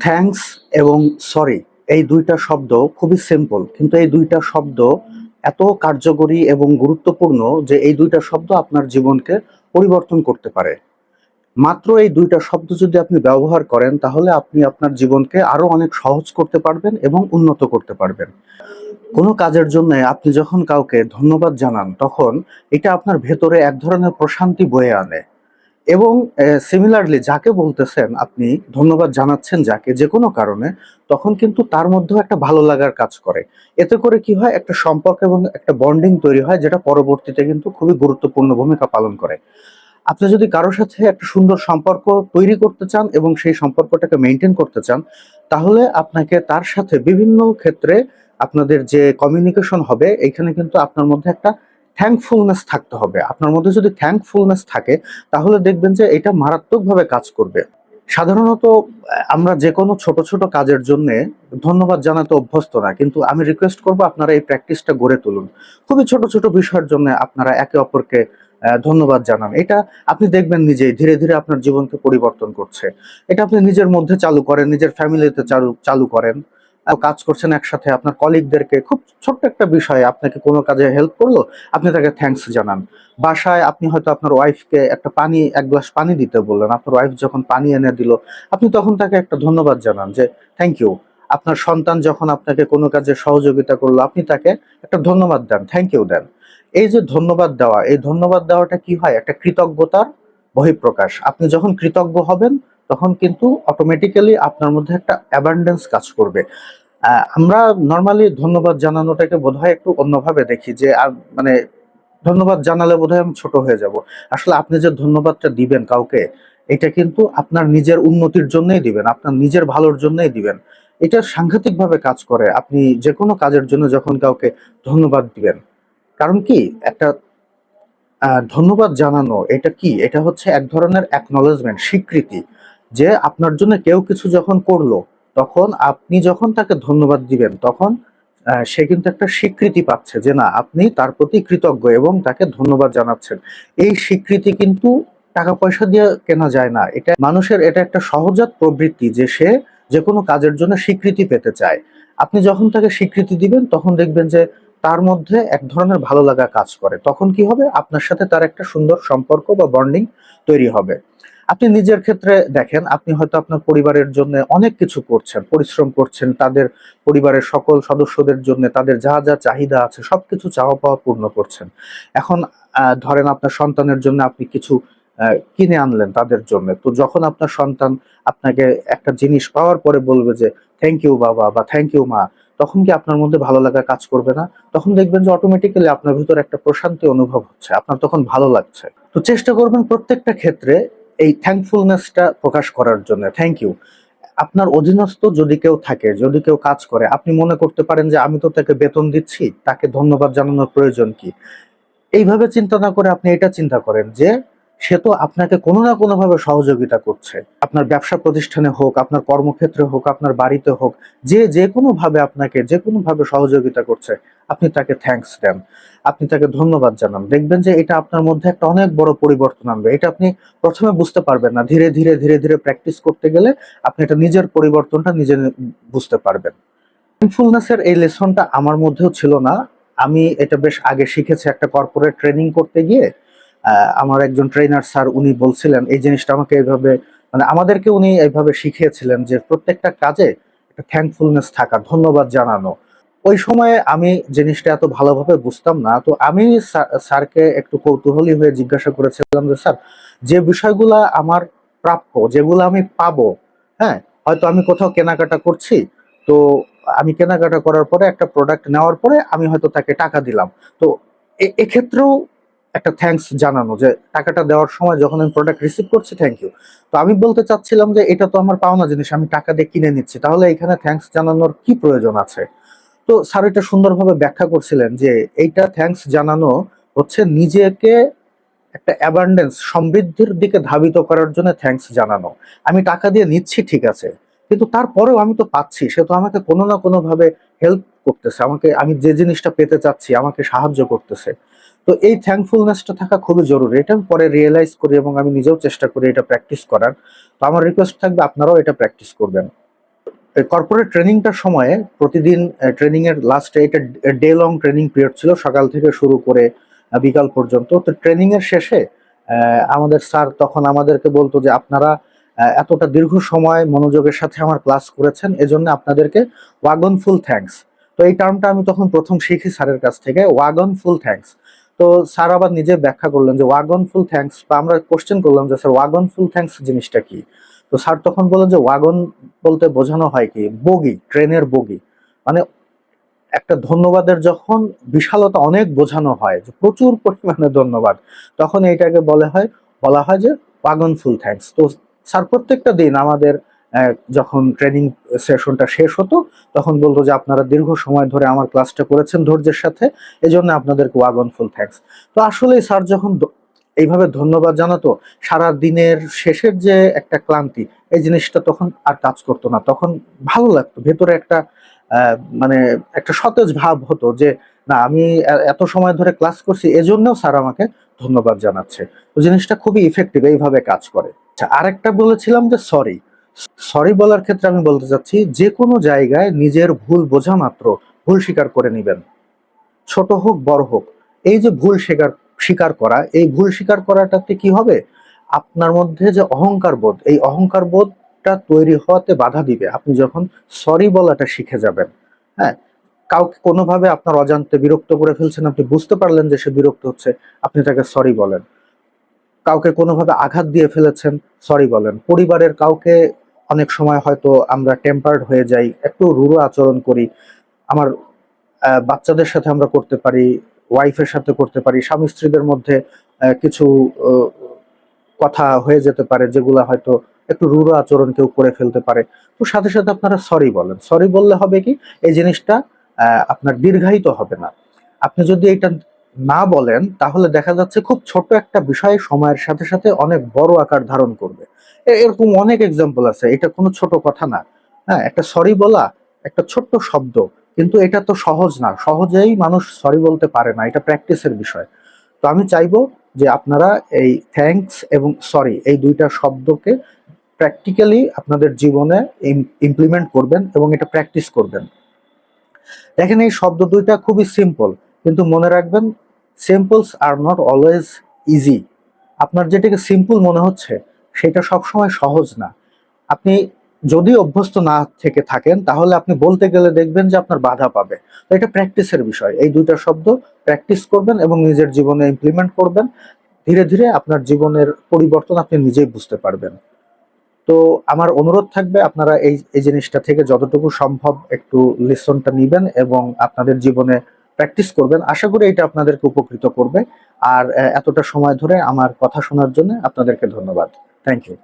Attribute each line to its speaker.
Speaker 1: Thanks এবং sorry, এই দুইটা শব্দ খুবই সিম্পল, কিন্তু এই দুইটা শব্দ এত কার্যকরী এবং গুরুত্বপূর্ণ যে এই দুইটা শব্দ আপনার জীবনকে পরিবর্তন করতে পারে। মাত্র এই দুইটা শব্দ যদি আপনি ব্যবহার করেন তাহলে আপনি আপনার জীবনকে আরো অনেক সহজ করতে পারবেন এবং উন্নত করতে পারবেন। কোনো কাজের জন্য আপনি যখন কাউকে ধন্যবাদ জানান তখন এটা আপনার ভেতরে এক ধরনের প্রশান্তি বয়ে আনে। এবং সিমিলারলি যাকে বলতেছেন আপনি, ধন্যবাদ জানাচ্ছেন যাকে যে কোনো কারণে, তখন কিন্তু তার মধ্যেও একটা ভালো লাগার কাজ করে। এতে করে কি হয়, একটা সম্পর্ক এবং একটা বন্ডিং তৈরি হয় যেটা পরবর্তীতে কিন্তু খুবই গুরুত্বপূর্ণ ভূমিকা পালন করে। আপনি যদি কারোর সাথে একটা সুন্দর সম্পর্ক তৈরি করতে চান এবং সেই সম্পর্কটাকে মেনটেন করতে চান, তাহলে আপনাকে তার সাথে বিভিন্ন ক্ষেত্রে আপনাদের যে কমিউনিকেশন হবে, এখানে কিন্তু আপনার মধ্যে একটা থ্যাঙ্কফুলনেস থাকতে হবে। আপনার মধ্যে যদি থ্যাঙ্কফুলনেস থাকে তাহলে দেখবেন যে এটা মারাত্মকভাবে কাজ করবে। সাধারণত আমরা যে কোনো ছোট ছোট কাজের জন্য ধন্যবাদ জানাতে অভ্যস্ত না, কিন্তু আমি রিকোয়েস্ট করব আপনারা এই প্র্যাকটিসটা গড়ে তুলুন। খুবই ছোট ছোট বিষয়ের জন্য আপনারা একে অপরকে ধন্যবাদ জানান। এটা আপনি দেখবেন নিজেই ধীরে ধীরে আপনার জীবনকে পরিবর্তন করছে। এটা আপনি নিজের মধ্যে চালু করেন, নিজের ফ্যামিলিতে চালু চালু করেন। কাজ করছেন একসাথে, আপনার কলিগদেরকে খুব ছোট্ট একটা বিষয়ে আপনাকে কোনো কাজে হেল্প করলো, আপনি তাকে থ্যাঙ্কস জানান। বাসায় আপনি হয়তো আপনার ওয়াইফকে এক গ্লাস পানি দিতে বললেন, আপনার ওয়াইফ যখন পানি এনে দিল, আপনি তখন তাকে একটা ধন্যবাদ জানান যে থ্যাংক ইউ। আপনার সন্তান যখন আপনাকে কোনো কাজে সহযোগিতা করলো, আপনি তাকে একটা ধন্যবাদ দেন, থ্যাংক ইউ দেন। এই যে ধন্যবাদ দেওয়া, এই ধন্যবাদ দেওয়াটা কি হয়, একটা কৃতজ্ঞতার বহিঃপ্রকাশ। আপনি যখন কৃতজ্ঞ হবেন তখন কিন্তু অটোমেটিক্যালি আপনার মধ্যে একটা অ্যাবান্ডেন্স কাজ করবে। আমরা নর্মালি ধন্যবাদ জানানোটাকে বোধহয় একটু অন্যভাবে দেখি যে মানে ধন্যবাদ জানালে বোধহয় আমি ছোট হয়ে যাব। আসলে আপনি যে ধন্যবাদটা দিবেন কাউকে, এটা কিন্তু আপনার নিজের উন্নতির জন্যই দিবেন, আপনার নিজের ভালোর জন্যই দিবেন। এটা সাংঘাতিকভাবে কাজ করে আপনি যে কোনো কাজের জন্য যখন কাউকে ধন্যবাদ দিবেন। কারণ কি, একটা ধন্যবাদ জানানো এটা কি, এটা হচ্ছে এক ধরনের অ্যাকনলেজমেন্ট, স্বীকৃতি যে আপনার জন্য কেউ কিছু যখন করলো, তখন আপনি যখন তাকে ধন্যবাদ দিবেন তখন সে কিন্তু একটা স্বীকৃতি পাচ্ছে যে না, আপনি তার প্রতি কৃতজ্ঞ এবং তাকে ধন্যবাদ জানাচ্ছেন। এই স্বীকৃতি কিন্তু টাকা পয়সা দিয়ে কেনা যায় না। এটা মানুষের, এটা একটা সহজাত প্রবৃত্তি যে সে যে কোনো কাজের জন্য স্বীকৃতি পেতে চায়। আপনি যখন তাকে স্বীকৃতি দিবেন তখন দেখবেন যে তার মধ্যে এক ধরনের ভালো লাগা কাজ করে। তখন কি হবে, আপনার সাথে তার একটা সুন্দর সম্পর্ক বা বন্ডিং তৈরি হবে। আপনি নিজের ক্ষেত্রে দেখেন, আপনি হয়তো আপনার পরিবারের জন্য অনেক কিছু করছেন, পরিশ্রম করছেন, তাদের পরিবারের সকল সদস্যদের জন্য তাদের যা যা চাহিদা আছে সবকিছু চাওয়া পাওয়া পূর্ণ করছেন। এখন ধরেন আপনার সন্তানের জন্য আপনি কিছু কিনে আনলেন তাদের জন্য। তো যখন আপনার সন্তান আপনাকে একটা জিনিস পাওয়ার পরে বলবে যে থ্যাংক ইউ বাবা বা থ্যাংক ইউ মা, তখন কি আপনার মধ্যে ভালো লাগা কাজ করবে না? তখন দেখবেন যে অটোমেটিক্যালি আপনার ভিতরে একটা প্রশান্তি অনুভব হচ্ছে, আপনার তখন ভালো লাগছে। তো চেষ্টা করবেন প্রত্যেকটা ক্ষেত্রে এই থ্যাঙ্কফুলনেসটা প্রকাশ করার জন্য। Thank you. আপনার অধীনস্থ যদি কেউ থাকে, যদি কেউ কাজ করে, আপনি মনে করতে পারেন যে আমি তো তাকে বেতন দিচ্ছি, তাকে ধন্যবাদ জানানোর প্রয়োজন কি? এইভাবে চিন্তা না করে আপনি এটা চিন্তা করেন যে সে তো আপনাকে কোনো না কোনো ভাবে সহযোগিতা করছে। আপনার ব্যবসা প্রতিষ্ঠানে হোক, আপনার কর্মক্ষেত্রে হোক, আপনার বাড়িতে হোক, যে কোনো ভাবে আপনাকে যে কোনো ভাবে সহযোগিতা করছে, আপনি তাকে থ্যাঙ্কস দেন, আপনি তাকে ধন্যবাদ জানান। দেখবেন যে এটা আপনার মধ্যে একটা অনেক বড় পরিবর্তন আনবে। এটা আপনি প্রথমে বুঝতে পারবেন না, ধীরে ধীরে ধীরে ধীরে প্র্যাকটিস করতে গেলে আপনি এটা নিজের পরিবর্তনটা নিজে বুঝতে পারবেন। মাইন্ডফুলনেসের এই লেসনটা আমার মধ্যেও ছিল না। আমি এটা বেশ আগে শিখেছি একটা কর্পোরেট ট্রেনিং করতে গিয়ে। আমার একজন ট্রেনার স্যার উনি বলছিলেন এই জিনিসটা আমাকে এইভাবে, মানে আমাদেরকে উনি এইভাবে শিখিয়েছিলেন যে প্রত্যেকটা কাজে একটা থ্যাঙ্কফুলনেস থাকা, ধন্যবাদ জানানো। ওই সময়ে আমি জিনিসটা এত ভালোভাবে বুঝতাম না। তো আমি স্যারকে একটু কৌতূহলী হয়ে জিজ্ঞাসা করেছিলাম যে স্যার, যে বিষয়গুলা আমার প্রাপ্য, যেগুলো আমি পাবো, হ্যাঁ, হয়তো আমি কোথাও কেনাকাটা করছি, তো আমি কেনাকাটা করার পরে একটা প্রোডাক্ট নেওয়ার পরে আমি হয়তো তাকে টাকা দিলাম। তো এক্ষেত্রেও একটা থ্যাঙ্কস জানানো যে টাকাটা দেওয়ার সময় যখন আমি প্রোডাক্ট রিসিভ করছি, থ্যাংক ইউ। তো আমি বলতে চাচ্ছিলাম যে এটা তো আমার পাওনা জিনিস, আমি টাকা দিয়ে কিনে নিচ্ছি, তাহলে এখানে থ্যাঙ্কস জানানোর কি প্রয়োজন আছে? তো স্যার এটা সুন্দরভাবে ব্যাখ্যা করছিলেন যে এইটা থ্যাঙ্কস জানানো হচ্ছে নিজেকে একটা অ্যাবান্ডেন্স, সমৃদ্ধির দিকে ধাবিত করার জন্য থ্যাঙ্কস জানানো। আমি টাকা দিয়ে নিচ্ছি ঠিক আছে, কিন্তু তারপরেও আমি তো পাচ্ছি, সে তো আমাকে কোনো না কোনো ভাবে হেল্প করতেছে, আমাকে, আমি যে জিনিসটা পেতে চাচ্ছি আমাকে সাহায্য করতেছে। তো এই থ্যাঙ্কফুলনেসটা থাকা খুবই জরুরি। এটা আমি পরে রিয়েলাইজ করি এবং আমি নিজেও চেষ্টা করি এটা প্র্যাকটিস করার। তো আমার রিকোয়েস্ট থাকবে আপনারাও এটা প্র্যাকটিস করবেন। কর্পোরেট ট্রেনিংটার সময়ে প্রতিদিন ট্রেনিং এর লাস্টে, এটা ডে লং ট্রেনিং পিরিয়ড ছিল, সকাল থেকে শুরু করে বিকাল পর্যন্ত। তো ট্রেনিং এর শেষে আমাদের স্যার তখন আমাদেরকে বলতো যে আপনারা এতটা দীর্ঘ সময় মনোযোগের সাথে আমার ক্লাস করেছেন, এজন্য আপনাদেরকে ওয়াগন ফুল থ্যাঙ্কস। তো এই টার্মটা আমি তখন প্রথম শিখি স্যারের কাছ থেকে, ওয়াগন ফুল থ্যাঙ্কস। তো স্যার আবার নিজে ব্যাখ্যা করলেন যে ওয়াগন ফুল থ্যাঙ্কস, বা আমরা কোশ্চেন করলাম যে স্যার ওয়াগন ফুল থ্যাঙ্কস জিনিসটা কি। তো স্যার তখন বললেন যে ওয়াগন বলতে বোঝানো হয় কি, বগি, ট্রেনের বগি। মানে একটা ধন্যবাদের যখন বিশালতা অনেক বোঝানো হয়, যে প্রচুর পরিমাণে ধন্যবাদ, তখন এইটাকে বলা হয় যে ওয়াগন ফুল থ্যাঙ্কস। তো স্যার প্রত্যেকটা দিন আমাদের যখন ট্রেনিং সেশনটা শেষ হতো তখন বলতো যে আপনারা দীর্ঘ সময় ধরে আমার ক্লাসটা করেছেন ধৈর্যের সাথে, এজন্য আপনাদেরকে ওয়াগন ফুল থ্যাঙ্কস। তো আসলে স্যার যখন এইভাবে ধন্যবাদ জানাতো, সারা দিনের শেষের যে একটা ক্লান্তি, এই জিনিসটা তখন আর কাজ করতো না। তখন ভালো লাগতো, ভেতরে একটা মানে একটা সতেজ ভাব হতো যে না, আমি এত সময় ধরে ক্লাস করছি, এজন্যও স্যার আমাকে ধন্যবাদ জানাচ্ছে। তো জিনিসটা খুবই ইফেক্টিভ, এইভাবে কাজ করে। আচ্ছা, আরেকটা বলেছিলাম যে সরি। সরি বলার ক্ষেত্রে আমি বলতে চাচ্ছি, যে কোনো জায়গায় নিজের ভুল বোঝা মাত্র ভুল স্বীকার করে নিবেন, ছোট হোক বড় হোক। এই যে ভুল স্বীকার স্বীকার করা, এই ভুল স্বীকার করাটাতে কি হবে, আপনার মধ্যে যে অহংকার বোধ, এই অহংকার বোধটা তৈরি হওয়াতে বাধা দিবে। আপনি যখন সরি বলাটা শিখে যাবেন, হ্যাঁ, কাউকে কোনোভাবে আপনার অজান্তে বিরক্ত করে ফেলছেন, আপনি বুঝতে পারলেন যে সে বিরক্ত হচ্ছে, আপনি তাকে সরি বলেন। কাউকে কোনোভাবে আঘাত দিয়ে ফেলেছেন, সরি বলেন। পরিবারের কাউকে অনেক সময় হয়তো আমরা টেম্পার্ড হয়ে যাই, একটু রূঢ় আচরণ করি। আমার বাচ্চাদের সাথে আমরা করতে পারি, ওয়াইফের সাথে করতে পারি, স্বামী স্ত্রীদের মধ্যে কিছু আহ, কথা হয়ে যেতে পারে যেগুলা হয়তো একটু রূঢ় আচরণ কেউ করে ফেলতে পারে। তো সাথে সাথে আপনারা সরি বলেন। সরি বললে হবে কি, এই জিনিসটা আপনার দীর্ঘায়িত হবে না। আপনি যদি এটা না বলেন তাহলে দেখা যাচ্ছে খুব ছোট একটা বিষয় সময়ের সাথে সাথে অনেক বড় আকার ধারণ করবে। এরকম অনেক এক্সাম্পল আছে, এটা কোনো ছোট কথা না। হ্যাঁ, একটা সরি বলা একটা ছোট্ট শব্দ, কিন্তু এটা তো সহজ না, সহজেই মানুষ সরি বলতে পারে না, এটা প্র্যাকটিসের বিষয়। তো আমি চাইবো যে আপনারা এই থ্যাঙ্কস এবং সরি, এই দুইটা শব্দকে প্র্যাকটিক্যালি আপনাদের জীবনে ইমপ্লিমেন্ট করবেন এবং এটা প্র্যাকটিস করবেন। দেখেন, এই শব্দ দুইটা খুবই সিম্পল, কিন্তু মনে রাখবেন, সিম্পলস আর নট অলওয়েজ ইজি। আপনার যেটাকে সিম্পল মনে হচ্ছে সেটা সবসময় সহজ না। আপনি যদি অভ্যস্ত না থেকে থাকেন তাহলে আপনি বলতে গেলে দেখবেন যে আপনার বাধা পাবে। তো এটা প্র্যাকটিসের বিষয়, এই দুইটা শব্দ প্র্যাকটিস করবেন এবং নিজের জীবনে ইমপ্লিমেন্ট করবেন। ধীরে ধীরে আপনার জীবনের পরিবর্তন আপনি নিজেই বুঝতে পারবেন। তো আমার অনুরোধ থাকবে, আপনারা এই এই জিনিসটা থেকে যতটুকু সম্ভব একটু লেসনটা নিবেন এবং আপনাদের জীবনে প্র্যাকটিস করবেন। আশা করি এটা আপনাদেরকে উপকৃত করবে। আর এতটা সময় ধরে আমার কথা শোনার জন্য আপনাদেরকে ধন্যবাদ। Thank you.